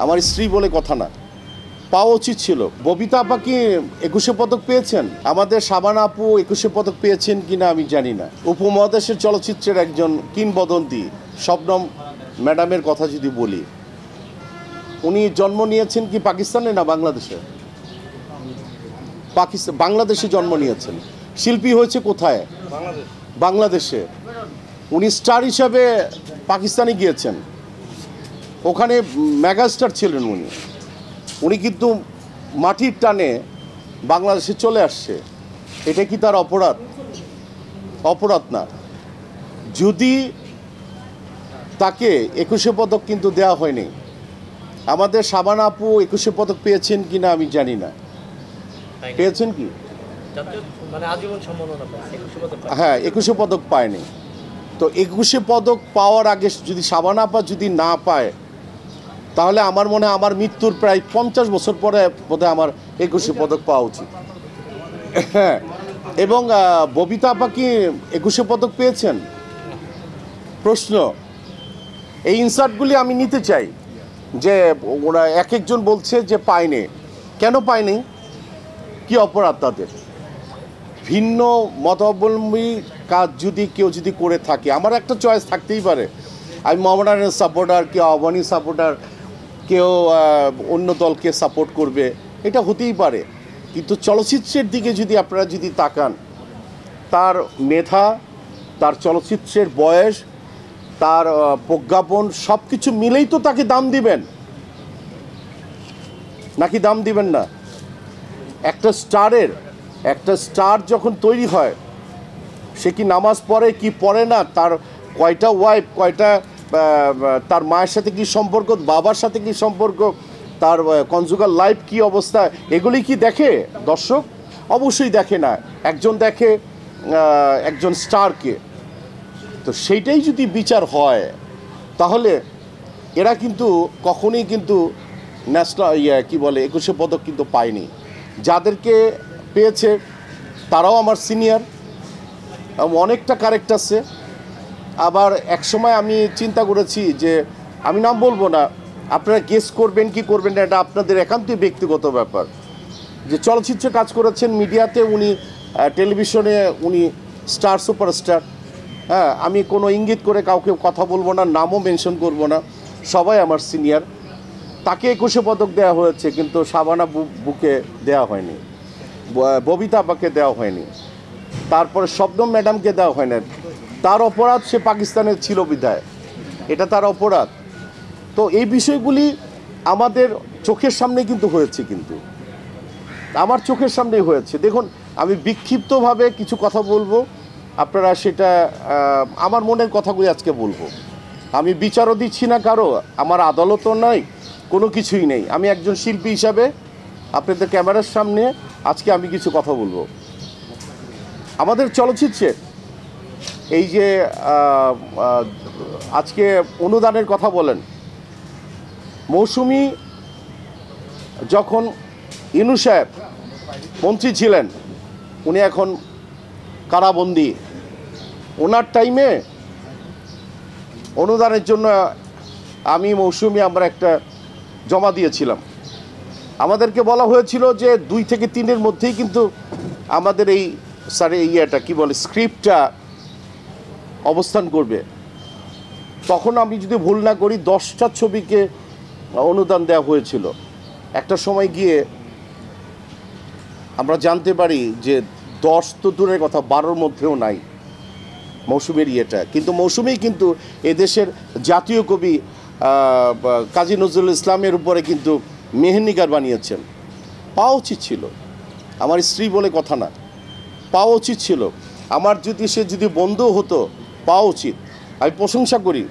আমার স্ত্রী বলে কথা না, পাওয়া উচিত ছিল। ববিতা আপা কি 21 পদক পেয়েছেন? আমাদের শাবানা আপু 21 পদক পেয়েছেন কিনা আমি জানি না। উপমহাদেশের চলচ্চিত্রের একজন কিংবদন্তি শবনম ম্যাডামের কথা যদি বলি, উনি জন্ম নিয়েছেন কি পাকিস্তানে না বাংলাদেশে? বাংলাদেশে জন্ম নিয়েছেন। শিল্পী হয়েছে কোথায়? বাংলাদেশে। উনি স্টার হিসাবে পাকিস্তানে গিয়েছেন, ওখানে মেগাস্টার ছিলেন উনি। উনি কিন্তু মাটির টানে বাংলাদেশে চলে আসছে। এটা কি তার অপরাধ? অপরাধ না। যদি তাকে 21 পদক কিন্তু দেওয়া হয়নি। আমাদের শাবানা আপু 21 পদক পেয়েছেন কিনা আমি জানি না। পেয়েছেন কি? হ্যাঁ, 21 পদক পায়নি। তো 21 পদক পাওয়ার আগে যদি শাবানা আপা যদি না পায়, তাহলে আমার মনে হয় আমার মৃত্যুর প্রায় 50 বছর পরে বোধহয় আমার 21 পদক পাওয়া উচিত। হ্যাঁ, এবং ববিতা আপা কি 21 পদক পেয়েছেন? প্রশ্ন। এই ইনসার্টগুলি আমি নিতে চাই যে ওরা এক একজন বলছে যে পায়নি। কেন পায়নি? কি অপরাধ তাদের? ভিন্ন মতাবলম্বী কাজ যদি কেউ যদি করে থাকে, আমার একটা চয়েস থাকতেই পারে। আমি মোহামেডানের সাপোর্টার, কেউ আফগানি সাপোর্টার, কেউ অন্য দলকে সাপোর্ট করবে, এটা হতেই পারে। কিন্তু চলচ্চিত্রের দিকে যদি আপনারা যদি তাকান, তার মেধা, তার চলচ্চিত্রের বয়স, তার প্রজ্ঞাপন সব কিছু মিলেই তো তাকে দাম দিবেন, নাকি দাম দিবেন না? একটা স্টার যখন তৈরি হয়, সে কি নামাজ পড়ে কি পড়ে না, তার কয়টা ওয়াইফ, কয়টা তার মায়ের সাথে কি সম্পর্ক, বাবার সাথে কি সম্পর্ক, তার কনজুগাল লাইফ কি অবস্থা, এগুলি কি দেখে দর্শক? অবশ্যই দেখে না। একজন দেখে একজন স্টারকে। তো সেইটাই যদি বিচার হয়, তাহলে এরা কিন্তু কখনোই কিন্তু ন্যাশনাল কি বলে 21 পদক কিন্তু পায়নি। যাদেরকে পেয়েছে তারাও আমার সিনিয়র, অনেকটা কারেক্ট আছে। আবার একসময় আমি চিন্তা করেছি যে, আমি নাম বলবো না, আপনারা গেস করবেন কি করবেন না, এটা আপনাদের একান্তই ব্যক্তিগত ব্যাপার, যে চলচ্চিত্রে কাজ করেছেন, মিডিয়াতে উনি, টেলিভিশনে উনি স্টার সুপারস্টার। হ্যাঁ, আমি কোনো ইঙ্গিত করে কাউকে কথা বলবো না, নামও মেনশন করব না, সবাই আমার সিনিয়র। তাকে 21 পদক দেওয়া হয়েছে, কিন্তু শাবানা বুকে দেওয়া হয়নি, ববিতা আপাকে দেওয়া হয়নি, তারপরে শবনম ম্যাডামকে দেওয়া হয় না। তার অপরাধ, সে পাকিস্তানের ছিল বিধায়, এটা তার অপরাধ। তো এই বিষয়গুলি আমাদের চোখের সামনে কিন্তু হয়েছে, কিন্তু আমার চোখের সামনেই হয়েছে। দেখুন, আমি বিক্ষিপ্তভাবে কিছু কথা বলবো, আপনারা সেটা আমার মনের কথাগুলি আজকে বলবো। আমি বিচারও দিচ্ছি না কারো, আমার আদালতও নাই, কোনো কিছুই নেই। আমি একজন শিল্পী হিসাবে আপনাদের ক্যামেরার সামনে আজকে আমি কিছু কথা বলবো। আমাদের চলচ্চিত্রে এই যে আজকে অনুদানের কথা বলেন, মৌসুমী যখন ইনু সাহেব মন্ত্রী ছিলেন, উনি এখন কারাবন্দী, ওনার টাইমে অনুদানের জন্য আমি মৌসুমী আমরা একটা জমা দিয়েছিলাম। আমাদেরকে বলা হয়েছিল যে 2 থেকে 3-এর মধ্যেই কিন্তু আমাদের এই ইয়েটা কি বলে স্ক্রিপ্টটা অবস্থান করবে। তখন আমি যদি ভুল না করি 10টা ছবিকে অনুদান দেওয়া হয়েছিল। একটা সময় গিয়ে আমরা জানতে পারি যে 10 তো দূরের কথা, 12-র মধ্যেও নাই মৌসুমীর ইয়েটা। কিন্তু মৌসুমী কিন্তু এদেশের জাতীয় কবি কাজী নজরুল ইসলামের উপরে কিন্তু মেহেন্দিগার বানিয়েছেন। পাওয়া উচিত ছিল, আমার স্ত্রী বলে কথা না, পাওয়া উচিত ছিল। আমার যদি সে যদি বন্ধু হতো, পাওয়া উচিত। আমি প্রশংসা করি